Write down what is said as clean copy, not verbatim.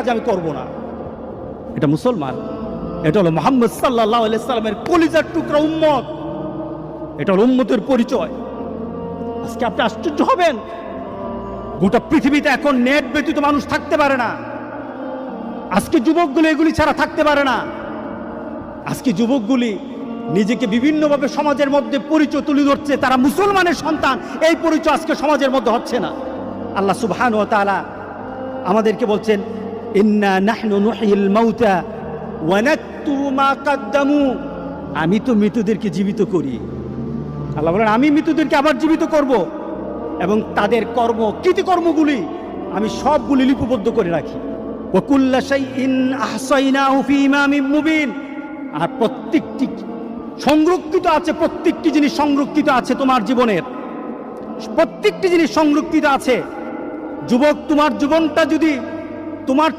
কাজ আমি করব না। এটা মুসলমান, এটা হলো মুহাম্মদ সাল্লাল্লাহু আলাইহি সাল্লামের কলিজার টুকরা উম্মত, এটা হলো উম্মতের পরিচয়। আজকে আপনি আশ্চর্য হবেন, গোটা পৃথিবীতে এখন নেট ব্যতীত মানুষ থাকতে পারে না। আজকে যুবকগুলি এগুলি ছাড়া থাকতে পারে না। আজকে যুবকগুলি নিজেকে বিভিন্নভাবে সমাজের মধ্যে পরিচয় তুলে ধরছে, তারা মুসলমানের সন্তান, এই পরিচয় আজকে সমাজের মধ্যে হচ্ছে না। আল্লাহ সুবহানাহু ওয়া তাআলা আমাদেরকে বলছেন, ইন্না নাহনু নুহয়িল মাউতা ওয়া নাকতুবু মা কদ্দামু, আমি তো মৃতদেরকে জীবিত করি। আল্লাহ বলেন, আমি মৃতদেরকে আবার জীবিত করব এবং তাদের কর্ম কৃতকর্মগুলি আমি সবগুলি লিপিবদ্ধ করে রাখি। ওয়া কুল্লা শাইইন আহসাইনাহু ফি ইমামিন মুবিন, আর প্রত্যেকটি সংরক্ষিত আছে, প্রত্যেকটি জিনিস সংরক্ষিত আছে তোমার জীবনের, প্রত্যেকটি জিনিস সংরক্ষিত আছে। যুবক, তোমার জীবনটা যদি তোমার